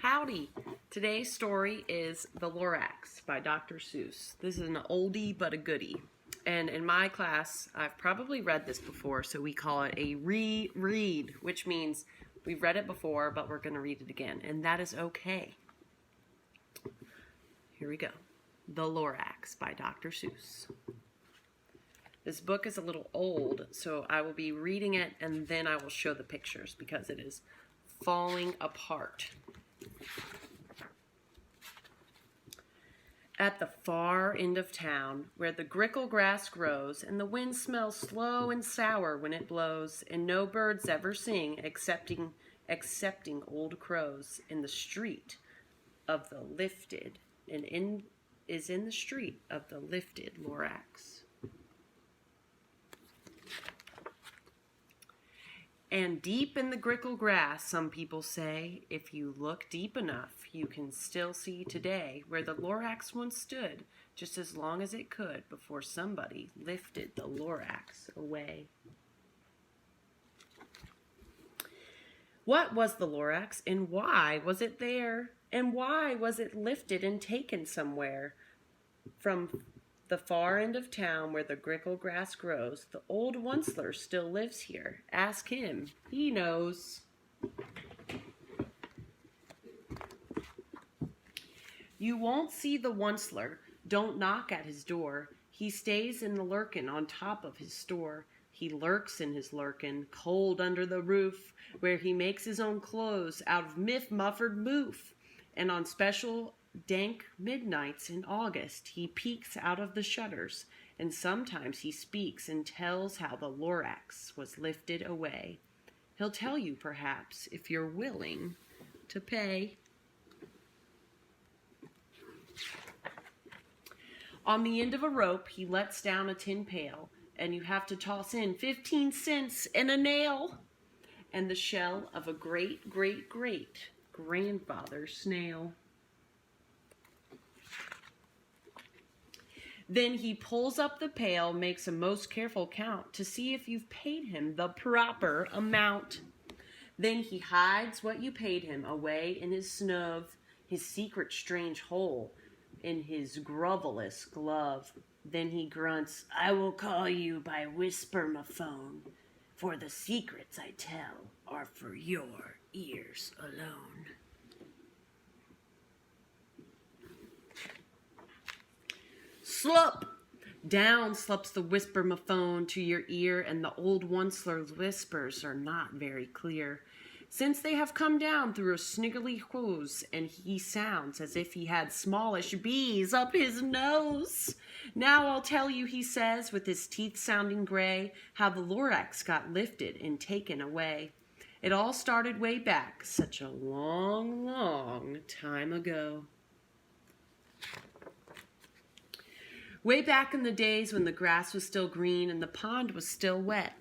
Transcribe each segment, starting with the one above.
Howdy! Today's story is The Lorax by Dr. Seuss. This is an oldie but a goodie. And in my class, I've probably read this before, so we call it a reread, which means we've read it before, but we're going to read it again. And that is okay. Here we go. The Lorax by Dr. Seuss. This book is a little old, so I will be reading it and then I will show the pictures because it is falling apart. At the far end of town, where the grickle grass grows, and the wind smells slow and sour when it blows, and no birds ever sing excepting old crows, in the street of the lifted, in the street of the lifted Lorax. And deep in the grickle grass, some people say, if you look deep enough, you can still see today where the Lorax once stood, just as long as it could before somebody lifted the Lorax away. What was the Lorax, and why was it there? And why was it lifted and taken somewhere? From the far end of town where the grickle grass grows, the old Onceler still lives here. Ask him. He knows. You won't see the Onceler. Don't knock at his door. He stays in the lurkin' on top of his store. He lurks in his lurkin', cold under the roof, where he makes his own clothes out of muffered moof. And on special dank midnights in August, he peeks out of the shutters, and sometimes he speaks and tells how the Lorax was lifted away. He'll tell you, perhaps, if you're willing to pay. On the end of a rope, he lets down a tin pail, and you have to toss in 15 cents and a nail, and the shell of a great-great-great-grandfather snail. Then he pulls up the pail, makes a most careful count to see if you've paid him the proper amount. Then he hides what you paid him away in his snub, his secret strange hole in his grovelous glove. Then he grunts, I will call you by whisper-ma-phone, for the secrets I tell are for your ears alone. Slop! Down slops the whisper-ma-phone to your ear, and the old Onceler's whispers are not very clear, since they have come down through a sniggly hose, and he sounds as if he had smallish bees up his nose. Now I'll tell you, he says, with his teeth sounding gray, how the Lorax got lifted and taken away. It all started way back, such a long, long time ago. Way back in the days when the grass was still green and the pond was still wet,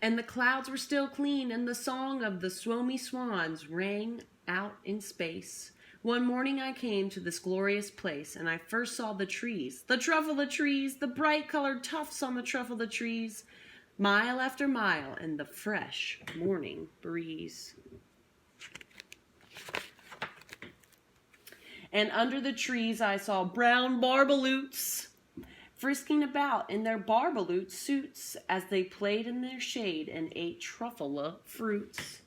and the clouds were still clean, and the song of the swomy swans rang out in space. One morning I came to this glorious place, and I first saw the trees, the truffle trees, the bright-colored tufts on the truffle trees, mile after mile, and the fresh morning breeze. And under the trees I saw brown barbaloots frisking about in their barbaloot suits as they played in their shade and ate truffle fruits.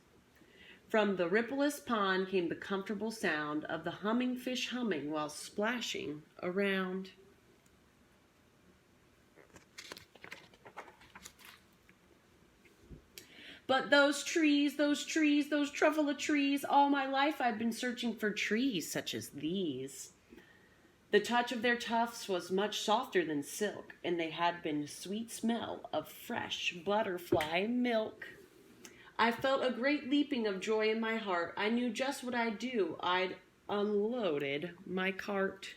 From the rippleless pond came the comfortable sound of the humming fish humming while splashing around. But those trees, those truffle trees, all my life I've been searching for trees such as these. The touch of their tufts was much softer than silk, and they had been sweet smell of fresh butterfly milk. I felt a great leaping of joy in my heart. I knew just what I'd do. I'd unloaded my cart.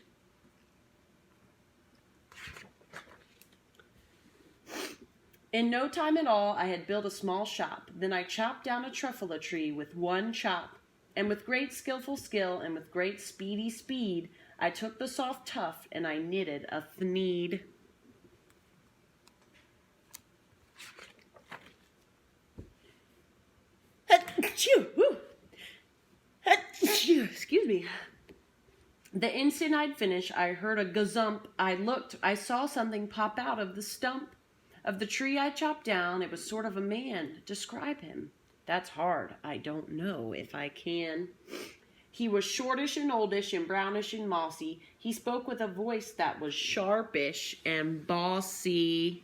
In no time at all, I had built a small shop. Then I chopped down a truffle tree with one chop, and with great skillful skill and with great speedy speed, I took the soft tuft and I knitted a thneed. Achoo! Woo! Excuse me. The instant I'd finished, I heard a gazump. I looked. I saw something pop out of the stump of the tree I chopped down. It was sort of a man. Describe him. That's hard. I don't know if I can. He was shortish and oldish and brownish and mossy. He spoke with a voice that was sharpish and bossy.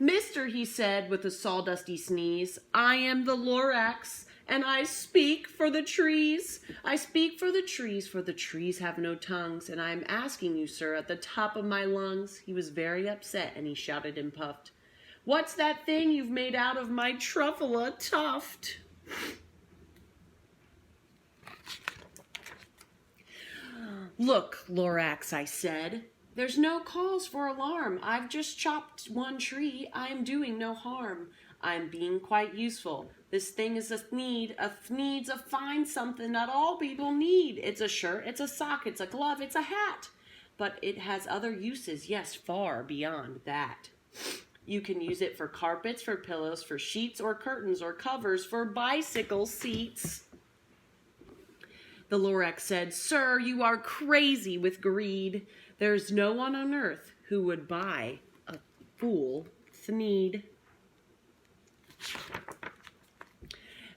Mister, he said with a sawdusty sneeze, I am the Lorax, and I speak for the trees. I speak for the trees have no tongues, and I am asking you, sir, at the top of my lungs. He was very upset, and he shouted and puffed, what's that thing you've made out of my truffula tuft? Look, Lorax, I said. There's no cause for alarm. I've just chopped one tree. I am doing no harm. I'm being quite useful. This thing is a thneed. A thneed's a fine something that all people need. It's a shirt, it's a sock, it's a glove, it's a hat. But it has other uses, yes, far beyond that. You can use it for carpets, for pillows, for sheets or curtains or covers, for bicycle seats. The Lorax said, sir, you are crazy with greed. There's no one on earth who would buy a fool thneed.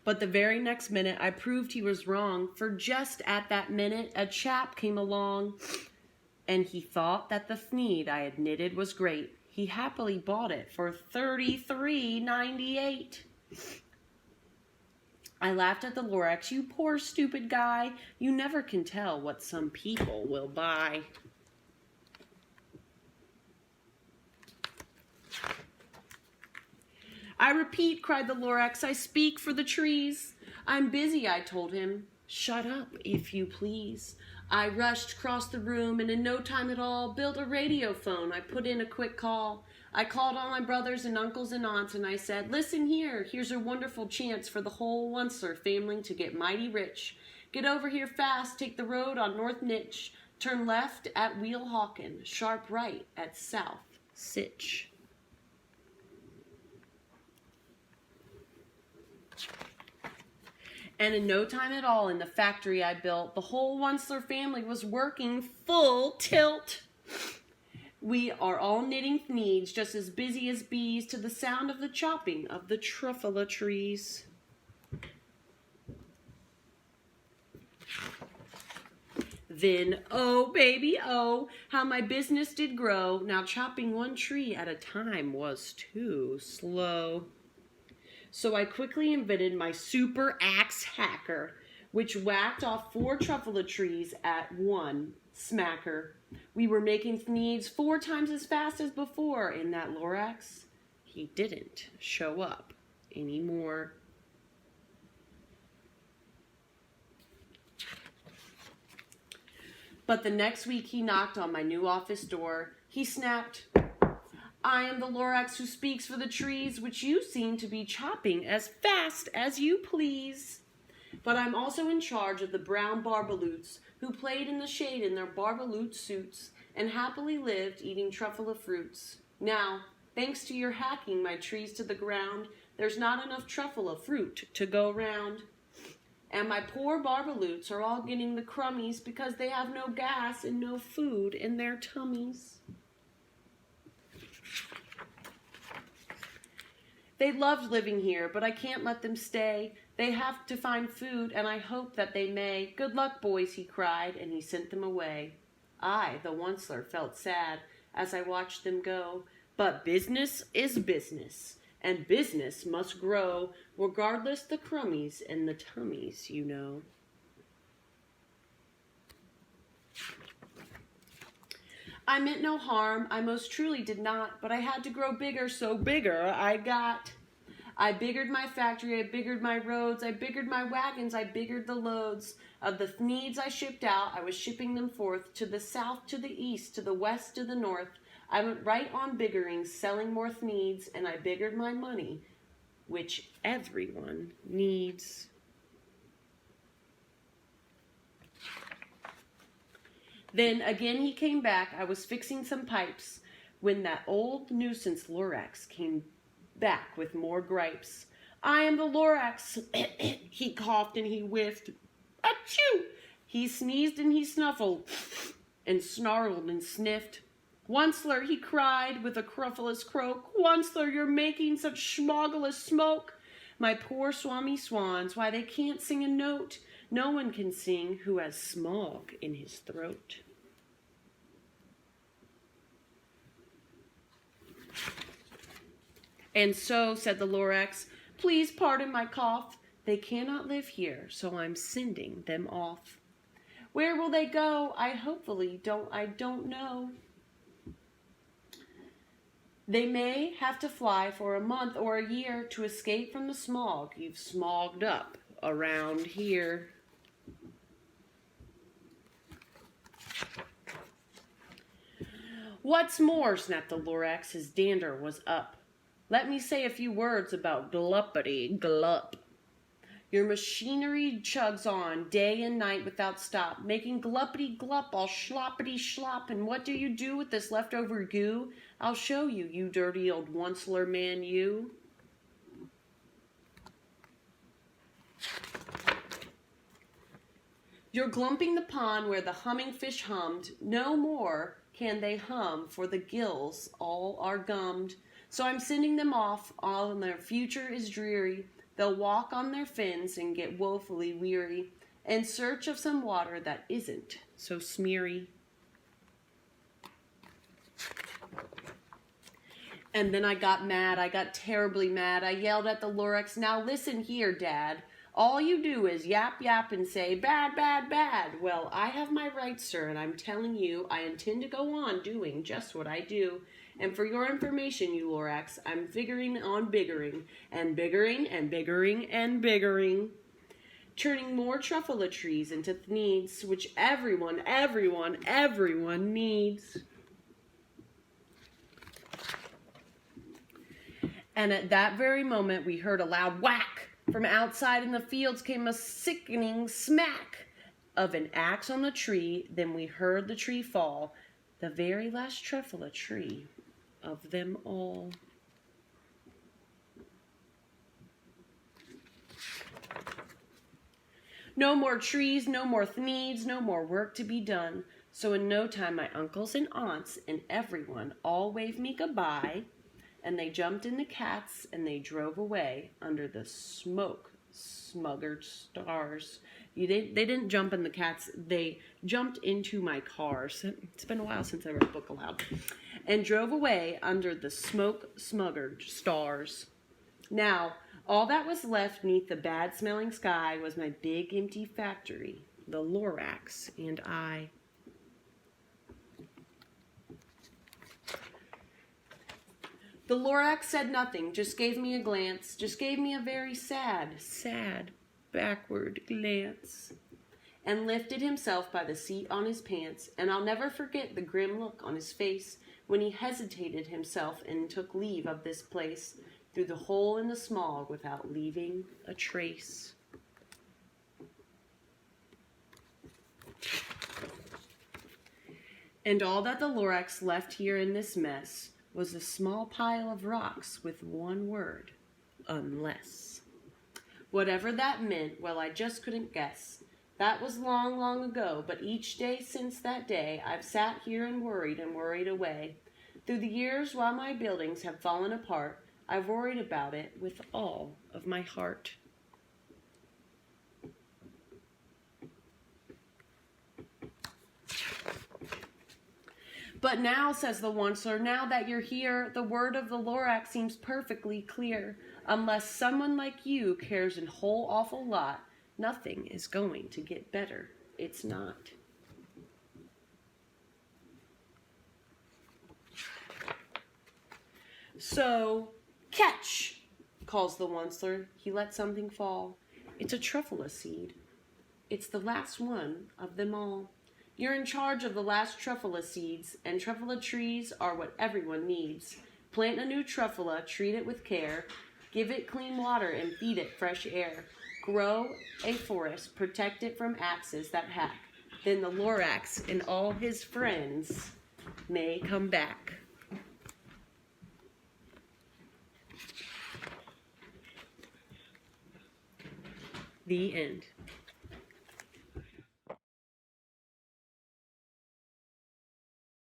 But the very next minute I proved he was wrong, for just at that minute a chap came along, and he thought that the thneed I had knitted was great. He happily bought it for $33.98. I laughed at the Lorax. You poor stupid guy. You never can tell what some people will buy. I repeat, cried the Lorax, I speak for the trees. I'm busy, I told him. Shut up, if you please. I rushed across the room and in no time at all built a radio phone. I put in a quick call. I called all my brothers and uncles and aunts and I said, listen here, here's a wonderful chance for the whole Onceler family to get mighty rich. Get over here fast, take the road on North Nitch, turn left at Weelhawken, sharp right at South Sitch. And in no time at all in the factory I built, the whole Onceler family was working full tilt. We are all knitting thneeds, just as busy as bees, to the sound of the chopping of the truffula trees. Then, oh baby, oh, how my business did grow. Now chopping one tree at a time was too slow. So I quickly invented my super axe hacker, which whacked off 4 truffula trees at one smacker. We were making thneeds 4 times as fast as before, and that Lorax, he didn't show up anymore. But the next week he knocked on my new office door. He snapped, I am the Lorax who speaks for the trees, which you seem to be chopping as fast as you please. But I'm also in charge of the brown barbaloots, who played in the shade in their barbaloot suits, and happily lived eating truffula fruits. Now, thanks to your hacking my trees to the ground, there's not enough truffula fruit to go round. And my poor barbaloots are all getting the crummies because they have no gas and no food in their tummies. They loved living here, but I can't let them stay. They have to find food, and I hope that they may. Good luck, boys, he cried, and he sent them away. I, the Onceler, felt sad as I watched them go. But business is business, and business must grow, regardless the crummies and the tummies, you know. I meant no harm, I most truly did not, but I had to grow bigger, so bigger I got. I biggered my factory, I biggered my roads, I biggered my wagons, I biggered the loads. Of the thneeds I shipped out, I was shipping them forth, to the south, to the east, to the west, to the north. I went right on biggering, selling more thneeds, and I biggered my money, which everyone needs. Then again he came back. I was fixing some pipes when that old nuisance Lorax came back with more gripes. I am the Lorax. He coughed and he whiffed. Achoo! He sneezed and he snuffled and snarled and sniffed. Onceler, he cried with a cruffulous croak. Onceler, you're making such schmogglous smoke. My poor swami swans, why they can't sing a note. No one can sing who has smog in his throat. And so, said the Lorax, please pardon my cough. They cannot live here, so I'm sending them off. Where will they go? I don't know. They may have to fly for a month or a year to escape from the smog you've smogged up around here. What's more, snapped the Lorax, his dander was up. Let me say a few words about gluppity glup. Your machinery chugs on day and night without stop, making gluppity glup all sloppity slop. And what do you do with this leftover goo? I'll show you, you dirty old onceler man, you. You're glumping the pond where the humming fish hummed. No more can they hum, for the gills all are gummed. So I'm sending them off, all and their future is dreary. They'll walk on their fins and get woefully weary, in search of some water that isn't so smeary. And then I got mad. I got terribly mad. I yelled at the Lorax, now listen here, Dad. All you do is yap, yap, and say, bad, bad, bad. Well, I have my rights, sir, and I'm telling you, I intend to go on doing just what I do. And for your information, you Lorax, I'm figuring on biggering, and biggering, and biggering, and biggering. Turning more truffula trees into needs, which everyone needs. And at that very moment, we heard a loud whack. From outside in the fields came a sickening smack of an axe on the tree. Then we heard the tree fall, the very last truffula tree of them all. No more trees, no more needs, no more work to be done. So in no time my uncles and aunts and everyone all waved me goodbye, and they jumped in the cats and they drove away under the smoke smuggered stars. They didn't jump in the cats, they jumped into my cars. It's been a while since I read a book aloud. And drove away under the smoke smuggered stars. Now, all that was left neath the bad-smelling sky was my big empty factory, the Lorax and I. The Lorax said nothing, just gave me a glance, just gave me a very sad, backward glance, and lifted himself by the seat on his pants, and I'll never forget the grim look on his face when he hesitated himself and took leave of this place through the hole in the smog without leaving a trace. And all that the Lorax left here in this mess was a small pile of rocks with one word, unless. Whatever that meant, well, I just couldn't guess. That was long, long ago, but each day since that day, I've sat here and worried away. Through the years, while my buildings have fallen apart, I've worried about it with all of my heart. But now, says the onceler, now that you're here, the word of the Lorax seems perfectly clear. Unless someone like you cares a whole awful lot, nothing is going to get better. It's not. So, catch, calls the onceler. He lets something fall. It's a truffula seed. It's the last one of them all. You're in charge of the last truffula seeds, and truffula trees are what everyone needs. Plant a new truffula, treat it with care, give it clean water and feed it fresh air. Grow a forest, protect it from axes that hack. Then the Lorax and all his friends may come back. The end.